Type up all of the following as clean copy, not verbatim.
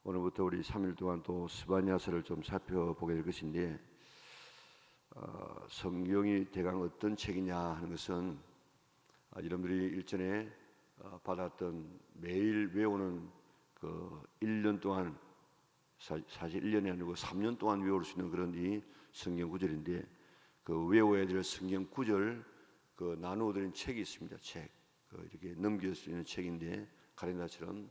오늘부터 우리 3일 동안 또 스바냐서를 좀 살펴보게 될 것인데, 성경이 대강 어떤 책이냐 하는 것은 여러분들이 일전에 받았던 매일 외우는 그 1년 동안, 사실 1년이 아니고 3년 동안 외울 수 있는 그런 이 성경 구절인데, 그 외워야 될 성경 구절 그 나누어드린 책이 있습니다. 책, 이렇게 넘길 수 있는 책인데, 카렌다처럼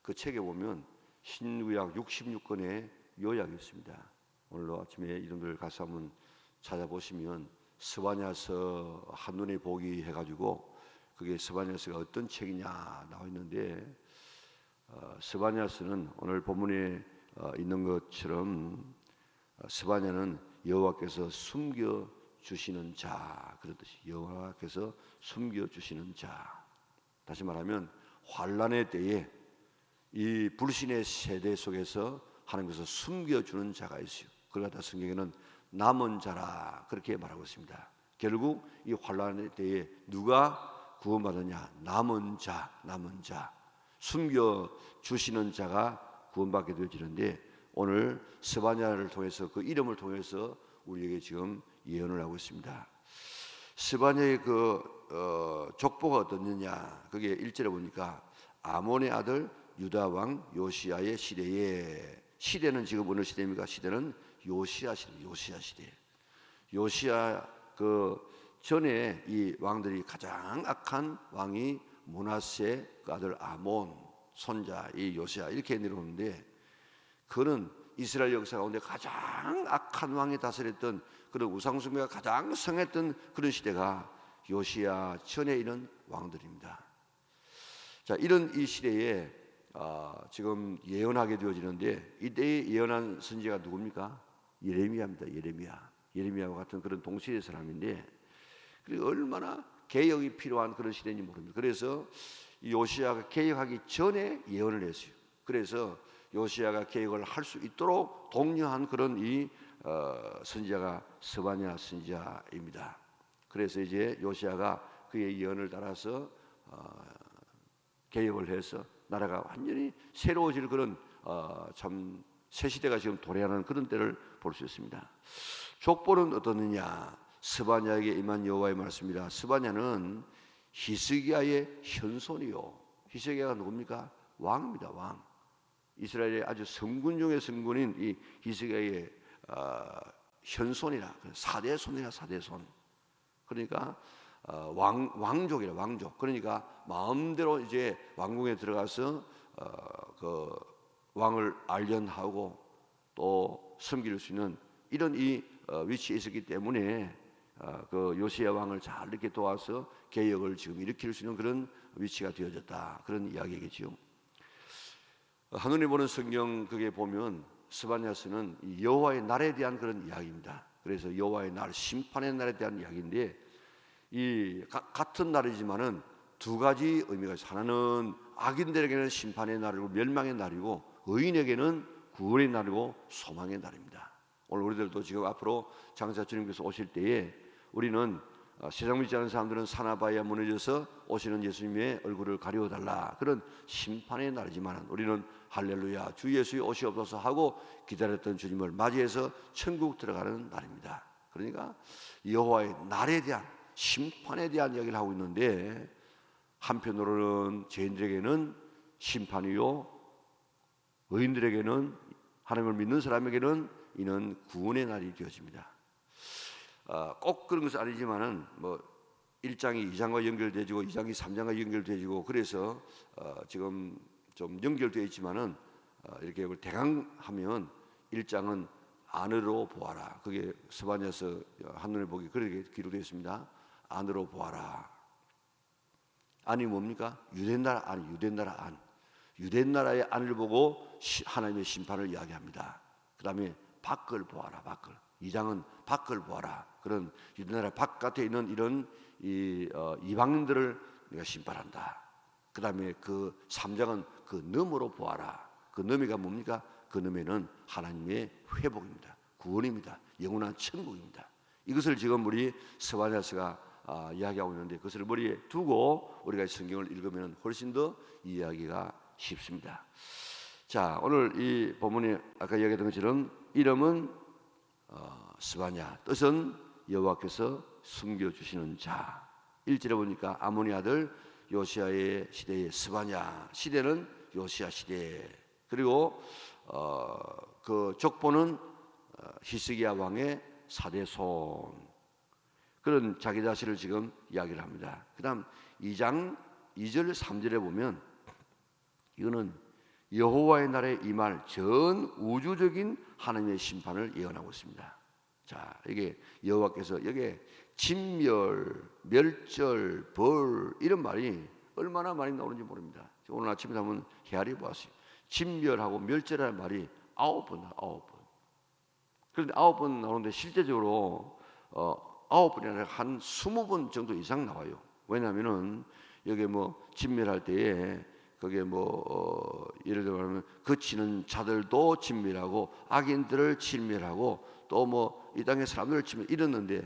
그 책에 보면 신구약 66권의 요약이 있습니다. 오늘도 아침에 이름들 가서 한번 찾아보시면 스바냐서 한눈에 보기 해가지고 그게 스바냐서가 어떤 책이냐 나와 있는데, 스바냐서는 오늘 본문에 있는 것처럼 스바냐는 여호와께서 숨겨 주시는 자, 그렇듯이 여호와께서 숨겨 주시는 자. 다시 말하면 환난의 때에 이 불신의 세대 속에서 하나님께서 숨겨주는 자가 있어요. 그러다 성경에는 남은 자라 그렇게 말하고 있습니다. 결국 이 환난의 때에 누가 구원받느냐? 남은 자, 남은 자, 숨겨주시는 자가 구원받게 되어지는데, 오늘 스바냐를 통해서 그 이름을 통해서 우리에게 지금 예언을 하고 있습니다. 스바냐의 족보가 어떻느냐? 그게 1절에 보니까 아몬의 아들 유다 왕 요시야의 시대는 지금 어느 시대입니까? 시대는 요시야 시대. 요시야 전에 이 왕들이 가장 악한 왕이 므낫세 그 아들 아몬 손자 이 요시야 이렇게 내려오는데, 그는 이스라엘 역사 가운데 가장 악한 왕이 다스렸던 그런 우상숭배가 가장 성했던 그런 시대가 요시야 전에 있는 왕들입니다. 자, 이런 이 시대에 지금 예언하게 되어지는데, 이때에 예언한 선지자가 누굽니까? 예레미야입니다. 예레미야와 같은 그런 동시대 사람인데, 그리고 얼마나 개혁이 필요한 그런 시대인지 모릅니다. 그래서 요시야가 개혁하기 전에 예언을 했어요. 그래서 요시야가 개혁을 할 수 있도록 독려한 그런 이 선지자가 스바냐 선지자입니다. 그래서 이제 요시야가 그의 예언을 따라서 개혁을 해서 나라가 완전히 새로워질 그런 참 새 시대가 지금 도래하는 그런 때를 볼 수 있습니다. 족보는 어떻느냐? 스바냐에게 임한 여호와의 말씀이라. 스바냐는 히스기야의 현손이요. 히스기야가 누굽니까? 왕입니다. 왕. 이스라엘의 아주 성군 중의 성군인 이 히스기야의 현손이라, 4대 손이라 4대 손. 그러니까 왕족이라 왕족. 그러니까 마음대로 이제 왕궁에 들어가서 그 왕을 알련하고 또 섬길 수 있는 이런 이 위치에 있었기 때문에 그 요시야 왕을 잘 이렇게 도와서 개혁을 지금 일으킬 수 있는 그런 위치가 되어졌다, 그런 이야기겠죠. 한눈에 보는 성경 그게 보면 스바냐서는 여호와의 날에 대한 그런 이야기입니다. 그래서 여호와의 날, 심판의 날에 대한 이야기인데, 이 같은 날이지만은 두 가지 의미가 있어요. 하나는 악인들에게는 심판의 날이고 멸망의 날이고, 의인에게는 구원의 날이고 소망의 날입니다. 오늘 우리들도 지금 앞으로 장차 주님께서 오실 때에 우리는 세상 믿지 않는 사람들은 사나바야 무너져서 오시는 예수님의 얼굴을 가려달라, 그런 심판의 날이지만 우리는 할렐루야 주 예수의 오시옵소서 하고 기다렸던 주님을 맞이해서 천국 들어가는 날입니다. 그러니까 여호와의 날에 대한, 심판에 대한 이야기를 하고 있는데, 한편으로는 죄인들에게는 심판이요, 의인들에게는, 하나님을 믿는 사람에게는 이는 구원의 날이 되어집니다. 꼭 그런 것은 아니지만은 1장이 2장과 연결되지고 2장이 3장과 연결되지고, 그래서 지금 좀 연결되어 있지만은 이렇게 대강 하면 1장은 안으로 보아라. 그게 스바냐서 한눈에 보기 그렇게 기록되어 있습니다. 안으로 보아라. 안이 뭡니까? 유대 나라 안, 유대 나라의 안을 보고 하나님의 심판을 이야기합니다. 그 다음에 밖을 보아라, 밖을. 2장은 밖을 보아라. 그런 유대 나라 바깥에 있는 이런 이방인들을 내가 심판한다. 그 다음에 그 3장은 그 너머로 보아라. 그 너미가 뭡니까? 그 너미는 하나님의 회복입니다. 구원입니다. 영원한 천국입니다. 이것을 지금 우리 스바냐서가 이야기하고 있는데, 그것을 머리에 두고 우리가 성경을 읽으면 훨씬 더 이해하기가 쉽습니다. 자, 오늘 이 본문이 아까 이야기했던 것처럼 이름은 스바냐, 뜻은 여호와께서 숨겨주시는 자. 1절에 보니까 아모니 아들 요시야의 시대의 스바냐, 시대는 요시야 시대. 그리고 그 족보는 히스기야 왕의 사대손. 그런 자기 자신을 지금 이야기를 합니다. 그 다음 2장 2절 3절에 보면 이거는 여호와의 날에 임할 전 우주적인 하나님의 심판을 예언하고 있습니다. 자, 이게 여호와께서 여기에 진멸, 멸절, 벌 이런 말이 얼마나 많이 나오는지 모릅니다. 오늘 아침에 한번 헤아려 보았어요. 진멸하고 멸절하는 말이 9번 나와요. 9번. 그런데 9번 나오는데 실제적으로 9번이 아니라 한 20번 정도 이상 나와요. 왜냐하면은 여기 뭐 진멸할 때에 그게 예를 들면 그치는 자들도 진멸하고 악인들을 진멸하고 또 뭐 이 땅의 사람들을 진멸 이랬는데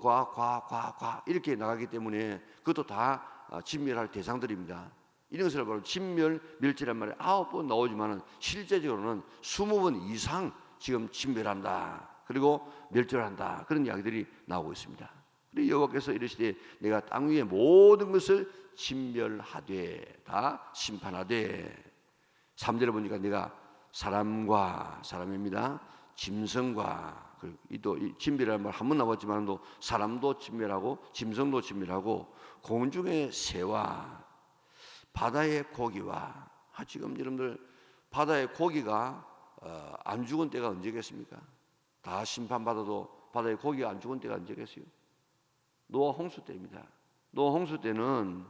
과 이렇게 나가기 때문에 그것도 다 진멸할 대상들입니다. 이런 것을 바로 진멸, 멸절란 말이 9번 나오지만은 실제적으로는 20번 이상 지금 진멸한다. 그리고 멸절한다. 그런 이야기들이 나오고 있습니다. 그리고 여호와께서 이르시되 내가 땅 위의 모든 것을 진멸하되 다 심판하되 3절에 보니까 내가 사람과 사람입니다. 짐승과 또 진멸이라는 말 한 번 나왔지만 또 사람도 진멸하고 짐승도 진멸하고 공중의 새와 바다의 고기와 지금 여러분들 바다의 고기가 안 죽은 때가 언제겠습니까? 다 심판받아도 바다의 고기가 안 죽은 때가 언제겠어요? 노아 홍수 때입니다. 노아 홍수 때는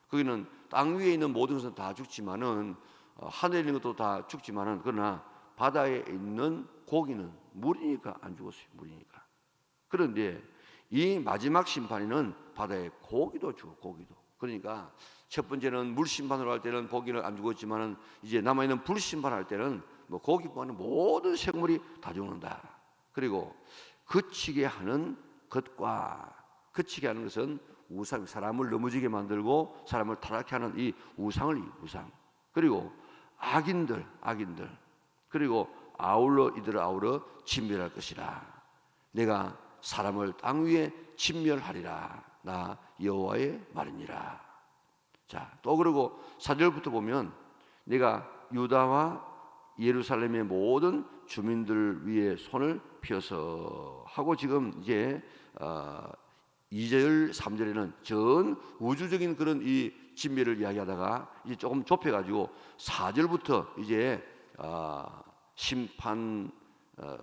거기는 땅 위에 있는 모든 것은 다 죽지만은 하늘에 있는 것도 다 죽지만은 그러나 바다에 있는 고기는 물이니까 안 죽었어요. 물이니까. 그런데 이 마지막 심판에는 바다의 고기도 죽어. 고기도. 그러니까 첫 번째는 물 심판으로 할 때는 고기는 안 죽었지만은 이제 남아 있는 불 심판할 때는 뭐 고기뿐만 모든 생물이 다 죽는다. 그리고 그치게 하는 것과 그치게 하는 것은 우상, 사람을 넘어지게 만들고 사람을 타락케 하는 이 우상을 우상. 그리고 악인들 그리고 이들을 아울러 진멸할 것이라. 내가 사람을 땅 위에 진멸하리라. 나 여호와의 말이니라. 자, 또 그리고 4절부터 보면 내가 유다와 예루살렘의 모든 주민들 위에 손을 펴서 하고 지금 이제 2절 3절에는 전 우주적인 그런 이 진멸을 이야기하다가 이제 조금 좁혀가지고 4절부터 이제 심판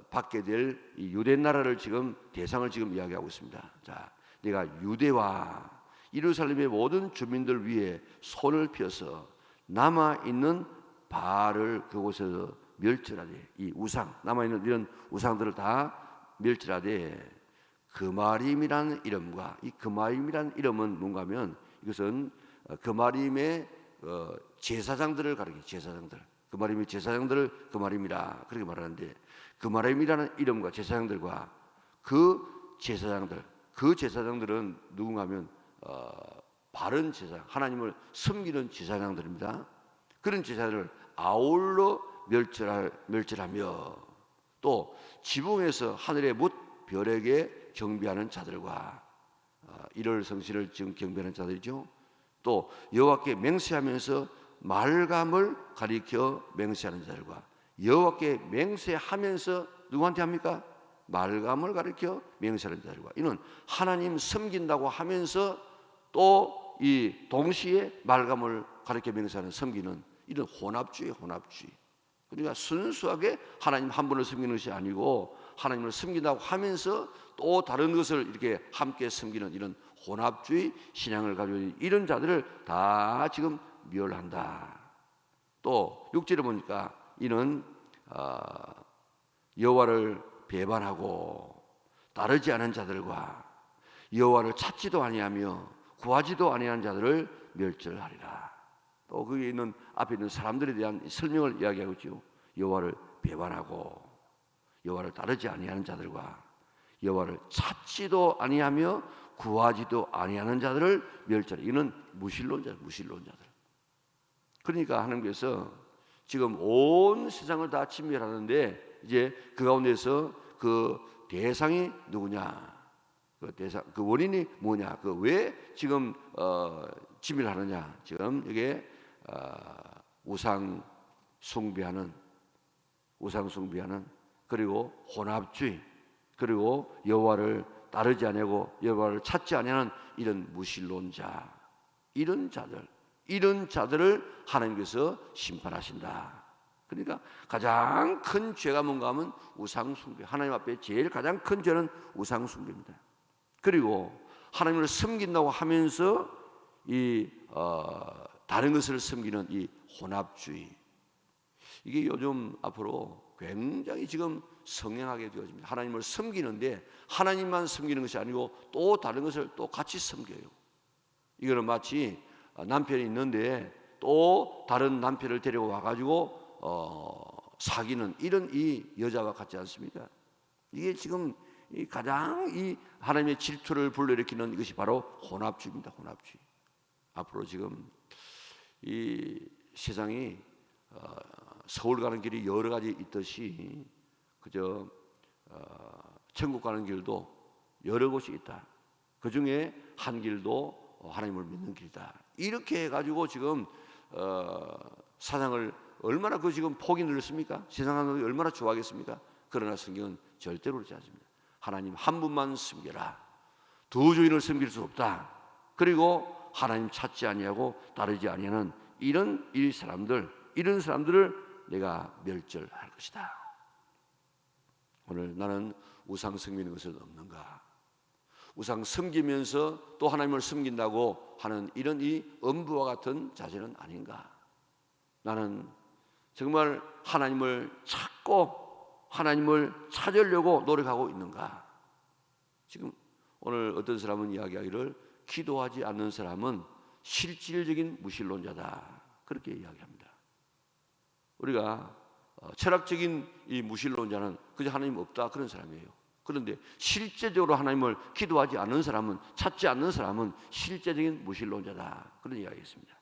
받게 될 이 유대 나라를 지금 대상을 지금 이야기하고 있습니다. 자, 내가 유대와 예루살렘의 모든 주민들 위에 손을 펴서 남아 있는 바알을 그곳에서 멸절하되 이 우상 남아 있는 이런 우상들을 다 멸절하되 그마림이라는 이름과 이 그마림이라는 이름은 뭔가하면 이것은 그마림의 제사장들을 가리켜 제사장들 그마림의 제사장들을 그마림이라 그렇게 말하는데 그마림이라는 이름과 제사장들과 그 제사장들은 누군가하면 바른 제사장 하나님을 섬기는 제사장들입니다. 그런 제사를 아울러 멸절하며 또 지붕에서 하늘의 뭇 별에게 경배하는 자들과 일월 성신을 지금 경배하는 자들이죠. 또 여호와께 맹세하면서 말감을 가리켜 맹세하는 자들과 여호와께 맹세하면서 누구한테 합니까? 말감을 가리켜 맹세하는 자들과 이는 하나님 섬긴다고 하면서 또 이 동시에 말감을 가리켜 맹세하는 섬기는 이런 혼합주의. 그러니까 순수하게 하나님 한 분을 섬기는 것이 아니고 하나님을 섬긴다고 하면서 또 다른 것을 이렇게 함께 섬기는 이런 혼합주의 신앙을 가지고 있는 이런 자들을 다 지금 멸한다. 또 6절에 보니까 이는 여호와를 배반하고 따르지 않은 자들과 여호와를 찾지도 아니하며 구하지도 아니하는 자들을 멸절하리라. 또 거기에 있는 앞에 있는 사람들에 대한 설명을 이야기하고 있죠. 여호와를 배반하고 여호와를 따르지 아니하는 자들과 여호와를 찾지도 아니하며 구하지도 아니하는 자들을 멸절해. 이는 무신론자들. 그러니까 하나님께서 지금 온 세상을 다 침멸하는데 이제 그 가운데서 그 대상이 누구냐? 그 대상, 그 원인이 뭐냐? 그 왜 지금 침멸하느냐? 지금 이게 우상 숭배하는 그리고 혼합주의 그리고 여호와를 따르지 아니하고 여호와를 찾지 아니하는 이런 무신론자 이런 자들을 하나님께서 심판하신다. 그러니까 가장 큰 죄가 뭔가 하면 우상 숭배. 하나님 앞에 제일 가장 큰 죄는 우상 숭배입니다. 그리고 하나님을 섬긴다고 하면서 다른 것을 섬기는 이 혼합주의. 이게 요즘 앞으로 굉장히 지금 성행하게 되어집니다. 하나님을 섬기는데 하나님만 섬기는 것이 아니고 또 다른 것을 또 같이 섬겨요. 이거는 마치 남편이 있는데 또 다른 남편을 데려와 가지고 사귀는 이런 이 여자와 같지 않습니까? 이게 지금 가장 이 하나님의 질투를 불러일으키는 이것이 바로 혼합주의입니다. 혼합주의. 앞으로 지금 이 세상이 서울 가는 길이 여러 가지 있듯이 그저 천국 가는 길도 여러 곳이 있다. 그 중에 한 길도 하나님을 믿는 길이다. 이렇게 해가지고 지금 사상을 얼마나 그 지금 폭이 늘었습니까? 세상 사람들이 얼마나 좋아하겠습니까? 그러나 성경은 절대로 그렇지 않습니다. 하나님 한 분만 섬겨라. 두 주인을 섬길 수 없다. 그리고 하나님 찾지 아니하고 따르지 아니하는 이런 사람들을 내가 멸절할 것이다. 오늘 나는 우상 섬기는 것을 없는가? 우상 섬기면서 또 하나님을 섬긴다고 하는 이런 이 엄부와 같은 자세는 아닌가? 나는 정말 하나님을 찾고 하나님을 찾으려고 노력하고 있는가? 지금 오늘 어떤 사람은 이야기하기를 기도하지 않는 사람은 실질적인 무신론자다. 그렇게 이야기합니다. 우리가 철학적인 이 무신론자는 그저 하나님 없다 그런 사람이에요. 그런데 실제적으로 하나님을 기도하지 않는 사람은 찾지 않는 사람은 실제적인 무신론자다 그런 이야기했습니다.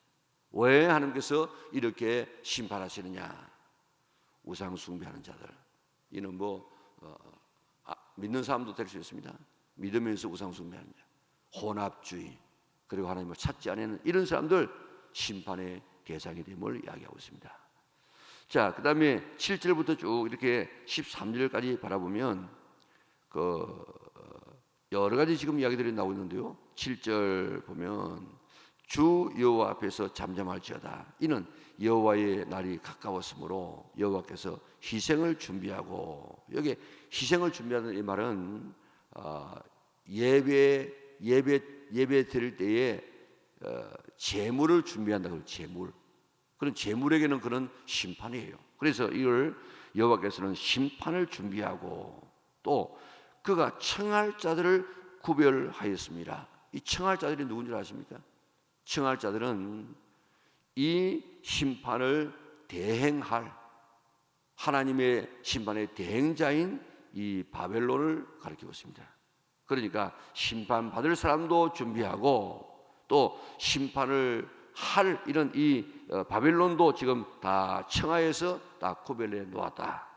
왜 하나님께서 이렇게 심판하시느냐? 우상 숭배하는 자들 이는 믿는 사람도 될 수 있습니다. 믿으면서 우상 숭배하는 자, 혼합주의 그리고 하나님을 찾지 않는 이런 사람들 심판의 대상이 됨을 이야기하고 있습니다. 자, 그 다음에 7절부터 쭉 이렇게 13절까지 바라보면 여러 가지 지금 이야기들이 나오고 있는데요. 7절 보면 주 여호와 앞에서 잠잠할지어다. 이는 여호와의 날이 가까웠으므로 여호와께서 희생을 준비하고, 여기 희생을 준비하는 이 말은 예배 드릴 때에 제물을 준비한다고. 제물. 그런 제물에게는 그런 심판이에요. 그래서 이걸 여호와께서는 심판을 준비하고 또 그가 청할 자들을 구별하였습니다. 이 청할 자들이 누군지 아십니까? 청할 자들은 이 심판을 대행할 하나님의 심판의 대행자인 이 바벨론을 가리키고 있습니다. 그러니까 심판받을 사람도 준비하고 또 심판을 할 이런 이 바벨론도 지금 다 청하에서 다 구별해 놓았다.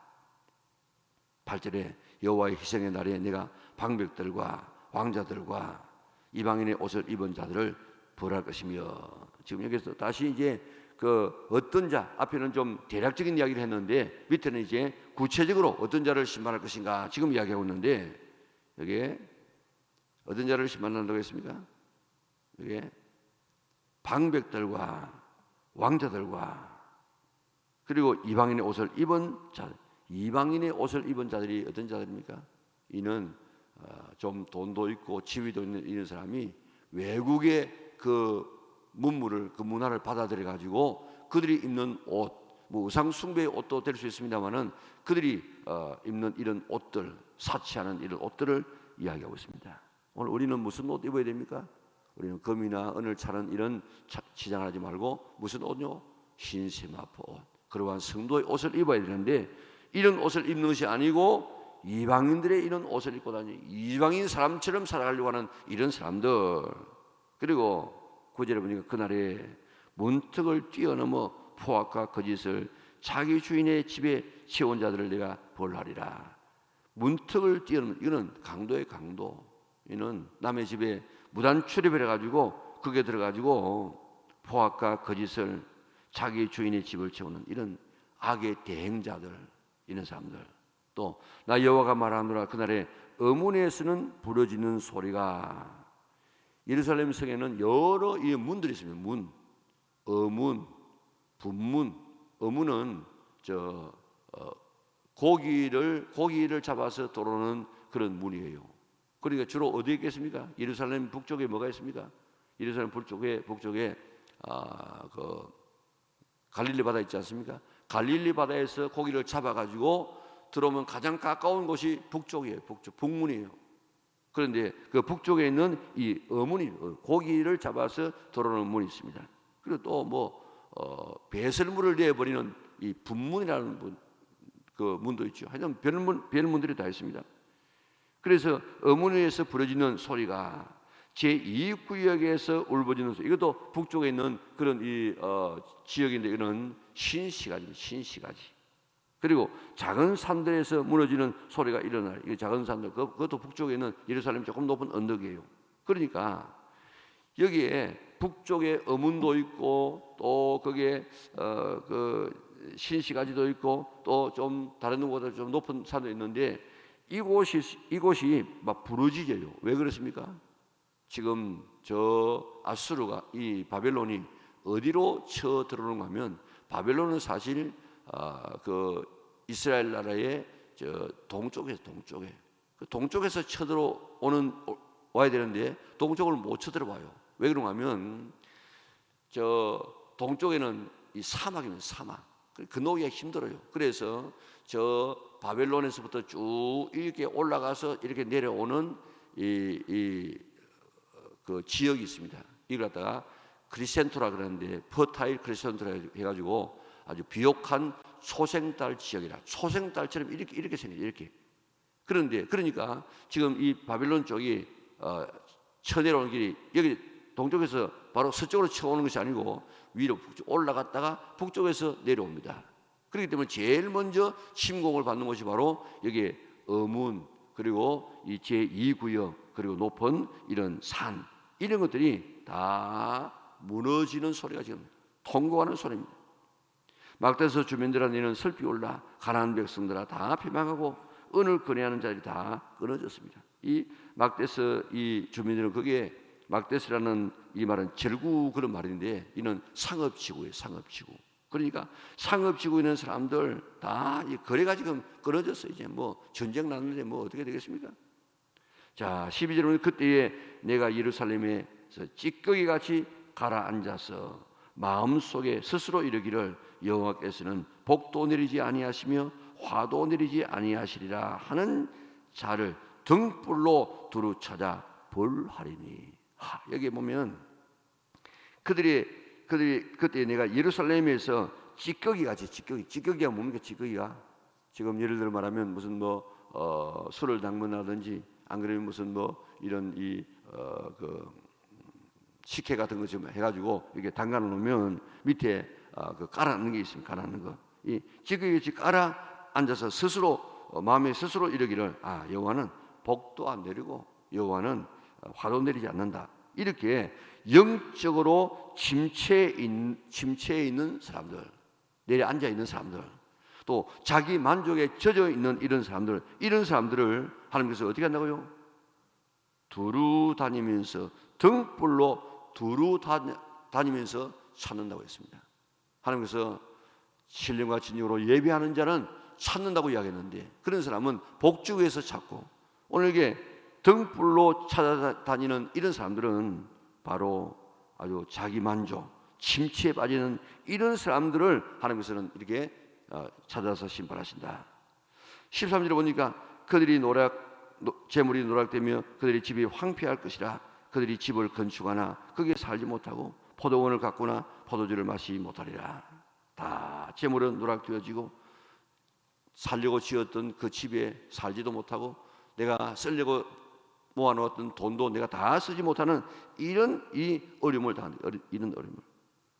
8절에 여호와의 희생의 날에 내가 방백들과 왕자들과 이방인의 옷을 입은 자들을 벌할 것이며, 지금 여기서 다시 이제 그 어떤 자, 앞에는 좀 대략적인 이야기를 했는데 밑에는 이제 구체적으로 어떤 자를 심판할 것인가 지금 이야기하고 있는데, 여기에 어떤 자를 심판한다고 했습니까? 여기에 방백들과 왕자들과 그리고 이방인의 옷을 입은 자들. 이방인의 옷을 입은 자들이 어떤 자들입니까? 이는 좀 돈도 있고 지위도 있는 이런 사람이 외국의 그 문물을, 그 문화를 받아들여 가지고 그들이 입는 옷, 뭐 우상 숭배의 옷도 될 수 있습니다만은 그들이 입는 이런 옷들, 사치하는 이런 옷들을 이야기하고 있습니다. 오늘 우리는 무슨 옷 입어야 됩니까? 우리는 금이나 은을 차는 이런 치장을 하지 말고 무슨 옷요? 흰 세마포 옷, 그러한 성도의 옷을 입어야 되는데 이런 옷을 입는 것이 아니고 이방인들의 이런 옷을 입고 다니는, 이방인 사람처럼 살아가려고 하는 이런 사람들. 그리고 9절에 보니까 그날에 문턱을 뛰어넘어 포악과 거짓을 자기 주인의 집에 채운 자들을 내가 벌하리라. 문턱을 뛰어넘는, 이거는 강도의 강도. 이는 남의 집에 무단 출입해 가지고 그게 들어가지고 포악과 거짓을 자기 주인의 집을 채우는 이런 악의 대행자들, 이런 사람들. 또 나 여호와가 말하노라. 그날에 어문에서는 부러지는 소리가. 예루살렘 성에는 여러 이 문들이 있습니다. 문, 어문, 분문. 어문은 고기를 잡아서 들어오는 그런 문이에요. 그러니까 주로 어디에 있겠습니까? 예루살렘 북쪽에 뭐가 있습니까? 예루살렘 북쪽에 그 갈릴리 바다 있지 않습니까? 갈릴리 바다에서 고기를 잡아가지고 들어오면 가장 가까운 곳이 북쪽이에요. 북문이에요. 그런데 그 북쪽에 있는 이 어문이 고기를 잡아서 들어오는 문이 있습니다. 그리고 또 배설물을 내버리는 이 분문이라는 그 문도 있죠. 하여튼 별문들이 다 있습니다. 그래서 어문에서 부러지는 소리가 제2구역에서 울부짖는 소리. 이것도 북쪽에 있는 그런 지역인데 이거는 신시가지. 그리고 작은 산들에서 무너지는 소리가 일어나요. 이 작은 산들, 그것도 북쪽에 있는 예루살렘 조금 높은 언덕이에요. 그러니까 여기에 북쪽에 어문도 있고 또 거기에 그 신시가지도 있고 또 좀 다른 곳보다 좀 높은 산도 있는데 이곳이 막 부러지져요. 왜 그렇습니까? 지금 저 아수르가 이 바벨론이 어디로 쳐 들어오는가 하면 바벨론은 사실 그 이스라엘 나라의 저 동쪽에 그 동쪽에서 와야 되는데 동쪽을 못 쳐들어와요. 왜 그런가 하면 저 동쪽에는 이 사막입니다. 사막. 건너기가 힘들어요. 그래서 저 바벨론에서부터 쭉 이렇게 올라가서 이렇게 내려오는 그 지역이 있습니다. 이걸 갖다가 크리센토라 그러는데 퍼타일 크리센토라 해가지고 아주 비옥한 소생딸 지역이라. 소생딸처럼 이렇게 생겨요. 이렇게. 그러니까 지금 이 바벨론 쪽이 쳐내려오는 길이 여기 동쪽에서 바로 서쪽으로 쳐오는 것이 아니고 위로 북쪽 올라갔다가 북쪽에서 내려옵니다. 그렇기 때문에 제일 먼저 침공을 받는 것이 바로 여기 어문 그리고 이 제2구역 그리고 높은 이런 산 이런 것들이 다 무너지는 소리가 지금 통곡하는 소리입니다. 막대서 주민들아 너는 슬피 올라 가나안 백성들아 다 피망하고 은을 거래하는 자들이 다 끊어졌습니다. 이 막대서 이 주민들은 거기에 막대스라는 이 말은 절구 그런 말인데 이는 상업지구예요. 상업지구. 그러니까 상업지구에 있는 사람들 다 이 거래가 지금 끊어졌어요. 이제 뭐 전쟁 났는데 뭐 어떻게 되겠습니까? 자 12절은 그때에 내가 예루살렘에서 찌꺼기 같이 가라앉아서 마음속에 스스로 이르기를 여호와께서는 복도 내리지 아니하시며 화도 내리지 아니하시리라 하는 자를 등불로 두루 찾아 벌하리니. 여기 보면 그들이 그때 내가 예루살렘에서 찌꺼기가 뭡니까? 찌꺼기가 지금 예를 들어 말하면 무슨 술을 담근다든지 안 그러면 무슨 이런 그 식혜 같은 거 좀 해가지고 이렇게 담가 놓으면 밑에 그 깔아놓는 게 있습니다. 깔아놓는 거. 이 찌꺼기같이 깔아 앉아서 마음에 스스로 이르기를 여호와는 복도 안 내리고 여호와는 화도 내리지 않는다. 이렇게 영적으로 침체에 있는 사람들, 내려앉아 있는 사람들, 또 자기 만족에 젖어 있는 이런 사람들을 하나님께서 어떻게 한다고요? 두루 다니면서 등불로 두루 다니면서 찾는다고 했습니다. 하나님께서 신령과 진정으로 예배하는 자는 찾는다고 이야기했는데 그런 사람은 복주에서 찾고 오늘 이게 등불로 찾아다니는 이런 사람들은 바로 아주 자기 만족, 침체에 빠지는 이런 사람들을 하나님께서는 이렇게 찾아서 심판하신다. 13절에 보니까 그들이 재물이 노락되며 그들의 집이 황폐할 것이라. 그들이 집을 건축하나 거기에 살지 못하고 포도원을 가꾸나 포도주를 마시지 못하리라. 다 재물은 노락되어지고 살려고 지었던 그 집에 살지도 못하고 내가 쓰려고 모아놓았던 돈도 내가 다 쓰지 못하는 이런 어려움을 당하는 이런 어려움을.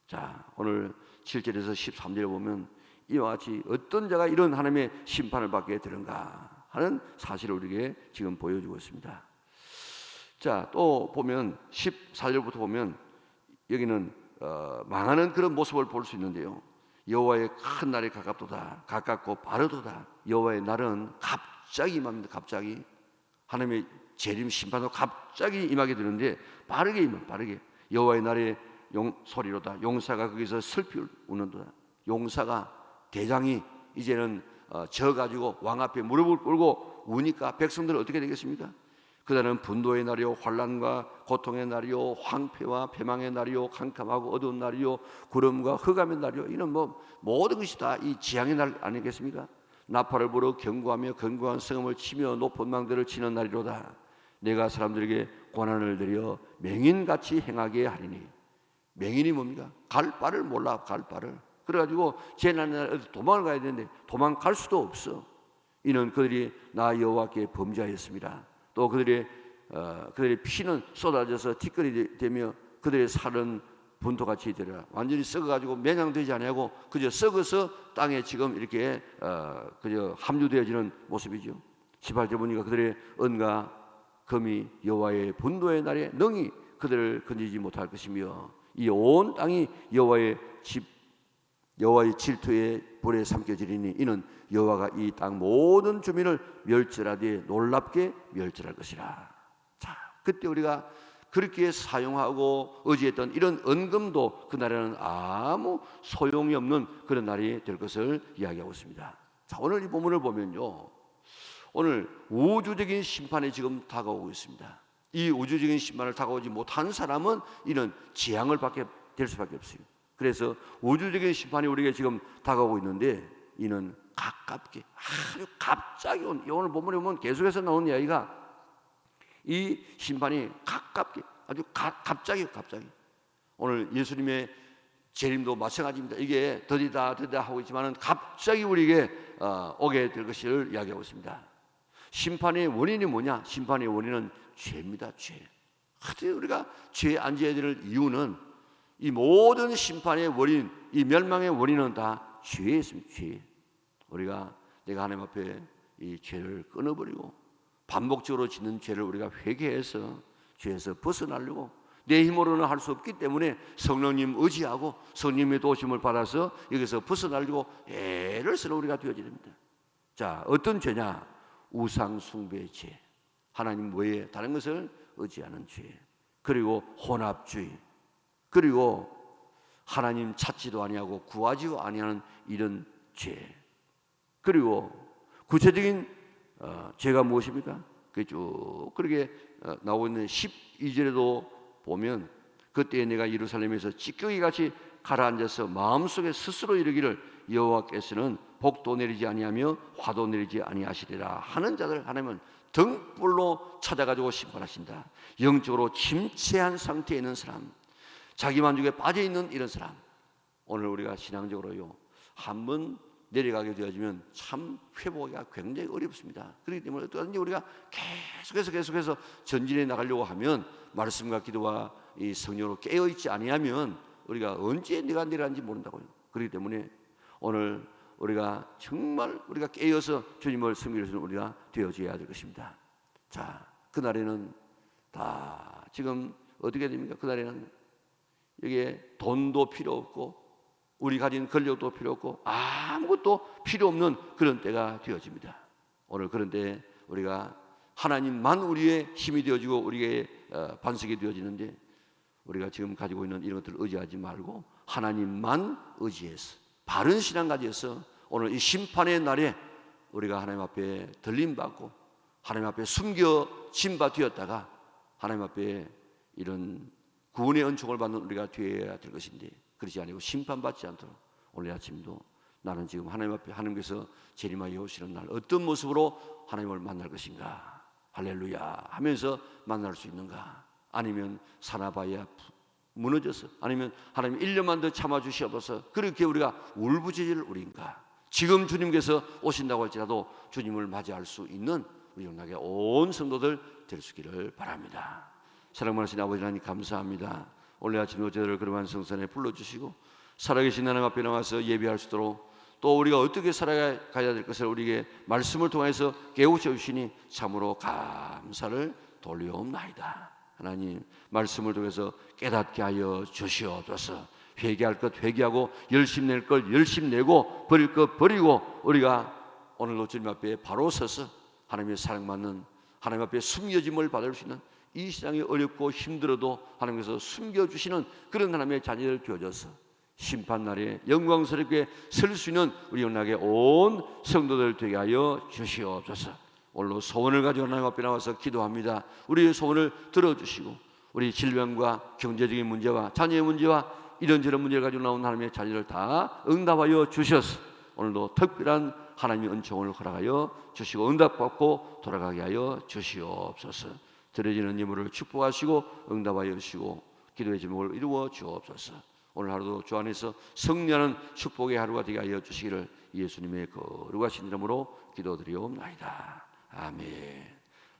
자 오늘 7절에서 13절에 보면 이와 같이 어떤 자가 이런 하나님의 심판을 받게 되는가 하는 사실을 우리에게 지금 보여주고 있습니다. 자, 또 보면 14절부터 보면 여기는 망하는 그런 모습을 볼 수 있는데요. 여호와의 큰 날이 가깝도다. 가깝고 바르도다. 여호와의 날은 갑자기 임합니다. 갑자기 하나님의 재림 심판도 갑자기 임하게 되는데 빠르게 임합니다. 빠르게. 여호와의 날의 소리로다. 용사가 거기서 슬피 우는도다. 용사가 대장이 이제는 져 가지고 왕 앞에 무릎을 꿇고 우니까 백성들은 어떻게 되겠습니까? 그날은 분노의 날이요 환난과 고통의 날이요 황폐와 패망의 날이요 캄캄하고 어두운 날이요 구름과 흑암의 날이요. 이는 모든 것이 다 이 지향의 날 아니겠습니까? 나팔을 불어 경고하며 견고한 성음을 치며 높은 망대를 치는 날이로다. 내가 사람들에게 고난을 드려 맹인같이 행하게 하리니. 맹인이 뭡니까? 갈 바를 몰라. 갈 바를. 그래가지고 재난의 날 어디 도망을 가야 되는데 도망갈 수도 없어. 이는 그들이 나 여호와께 범죄하였습니다. 또 그들의 피는 쏟아져서 티끌이 되며 그들의 살은 분토같이 되리라. 완전히 썩어가지고 매장되지 아니하고 그저 썩어서 땅에 지금 이렇게 그저 함유되어지는 모습이죠. 18절 보니까 그들의 은과 금이 여호와의 분노의 날에 능히 그들을 건지지 못할 것이며 이 온 땅이 여호와의 질투의 불에 삼켜지리니 이는 여호와가 이 땅 모든 주민을 멸절하되 놀랍게 멸절할 것이라. 자, 그때 우리가 그렇게 사용하고 의지했던 이런 은금도 그날에는 아무 소용이 없는 그런 날이 될 것을 이야기하고 있습니다. 자, 오늘 이 본문을 보면요, 오늘 우주적인 심판이 지금 다가오고 있습니다. 이 우주적인 심판을 다가오지 못한 사람은 이는 재앙을 받게 될 수밖에 없어요. 그래서 우주적인 심판이 우리에게 지금 다가오고 있는데 이는 가깝게 아주 갑자기 오늘 본문에 보면 계속해서 나오는 이야기가 이 심판이 가깝게 아주 갑자기 오늘 예수님의 재림도 마찬가지입니다. 이게 더디다 하고 있지만은 갑자기 우리에게 오게 될 것을 이야기하고 있습니다. 심판의 원인이 뭐냐? 심판의 원인은 죄입니다. 죄. 우리가 죄에 앉아야 될 이유는 이 모든 심판의 원인, 이 멸망의 원인은 다 죄에 있습니다. 죄. 내가 하나님 앞에 이 죄를 끊어버리고 반복적으로 짓는 죄를 우리가 회개해서 죄에서 벗어나려고 내 힘으로는 할 수 없기 때문에 성령님 의지하고 성령님의 도심을 받아서 여기서 벗어나려고 애를 쓰는 우리가 되어져야 됩니다. 자, 어떤 죄냐? 우상 숭배의 죄, 하나님 외에 다른 것을 의지하는 죄, 그리고 혼합주의, 그리고 하나님 찾지도 아니하고 구하지도 아니하는 이런 죄, 그리고 구체적인 죄가 무엇입니까? 그게 쭉 그렇게 나오고 있는 12절에도 보면 그때 내가 예루살렘에서 찌꺼기 같이 가라앉아서 마음속에 스스로 이르기를 여호와께서는 복도 내리지 아니하며 화도 내리지 아니하시리라 하는 자들 하나님은 등불로 찾아가지고 심판하신다. 영적으로 침체한 상태에 있는 사람, 자기 만족에 빠져있는 이런 사람, 오늘 우리가 신앙적으로요 한번 내려가게 되어지면 참 회복하기가 굉장히 어렵습니다. 그렇기 때문에 어떠든지 우리가 계속해서 전진해 나가려고 하면 말씀과 기도와 이 성령으로 깨어있지 아니하면 우리가 언제 내가 내려가는지 모른다고요. 그렇기 때문에 오늘 우리가 정말 우리가 깨어서 주님을 섬길 수 있는 우리가 되어져야 될 것입니다. 자, 그날에는 다 지금 어떻게 됩니까? 그날에는 여기에 돈도 필요 없고 우리 가진 권력도 필요 없고 아무것도 필요 없는 그런 때가 되어집니다. 오늘 그런 때 우리가 하나님만 우리의 힘이 되어지고 우리의 반석이 되어지는데 우리가 지금 가지고 있는 이런 것들을 의지하지 말고 하나님만 의지해서 바른 신앙 가져서 오늘 이 심판의 날에 우리가 하나님 앞에 들림받고 하나님 앞에 숨겨진 바 되었다가 하나님 앞에 이런 구원의 은총을 받는 우리가 되어야 될 것인데 그렇지 아니고 심판받지 않도록 오늘 아침도 나는 지금 하나님 앞에 하나님께서 재림하여 오시는 날 어떤 모습으로 하나님을 만날 것인가 할렐루야 하면서 만날 수 있는가, 아니면 사나바야 무너져서, 아니면 하나님 1년만 더 참아주시옵소서 그렇게 우리가 울부짖을 우리인가, 지금 주님께서 오신다고 할지라도 주님을 맞이할 수 있는 우리 영락의 온 성도들 될 수 있기를 바랍니다. 사랑하신 아버지 하나님 감사합니다. 오늘 아침 저희를 그러한 성산에 불러주시고 살아계신 하나님 앞에 나와서 예배할 수 있도록 또 우리가 어떻게 살아가야 될 것을 우리에게 말씀을 통해서 깨우쳐 주시니 참으로 감사를 돌리옵나이다. 하나님, 말씀을 통해서 깨닫게 하여 주시옵소서. 회개할 것 회개하고 열심 낼 것 열심 내고 버릴 것 버리고 우리가 오늘도 주님 앞에 바로 서서 하나님의 사랑받는, 하나님 앞에 숨겨짐을 받을 수 있는, 이 세상이 어렵고 힘들어도 하나님께서 숨겨주시는 그런 하나님의 자녀를 되어줘서 심판날에 영광스럽게 설 수 있는 우리 연락의 온 성도들 되게 하여 주시옵소서. 오늘도 소원을 가지고 하나님 앞에 나와서 기도합니다. 우리의 소원을 들어주시고 우리 질병과 경제적인 문제와 자녀의 문제와 이런저런 문제를 가지고 나온 하나님의 자녀를 다 응답하여 주셔서 오늘도 특별한 하나님의 은총을 허락하여 주시고 응답받고 돌아가게 하여 주시옵소서. 드려지는 예물을 축복하시고 응답하여 주시고 기도의 제목을 이루어 주옵소서. 오늘 하루도 주 안에서 승리하는 축복의 하루가 되게 하여 주시기를 예수님의 거룩하신 이름으로 기도드리옵나이다. 아멘.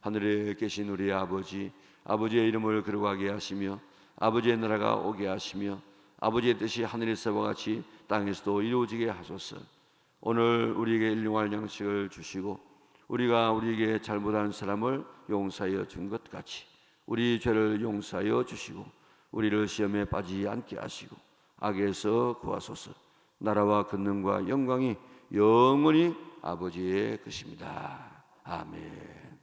하늘에 계신 우리 아버지, 아버지의 이름을 거룩하게 하시며 아버지의 나라가 오게 하시며 아버지의 뜻이 하늘에서와 같이 땅에서도 이루어지게 하소서. 오늘 우리에게 일용할 양식을 주시고 우리가 우리에게 잘못한 사람을 용서하여 준 것 같이 우리 죄를 용서하여 주시고 우리를 시험에 빠지지 않게 하시고 악에서 구하소서. 나라와 권능과 영광이 영원히 아버지의 것입니다. 아멘.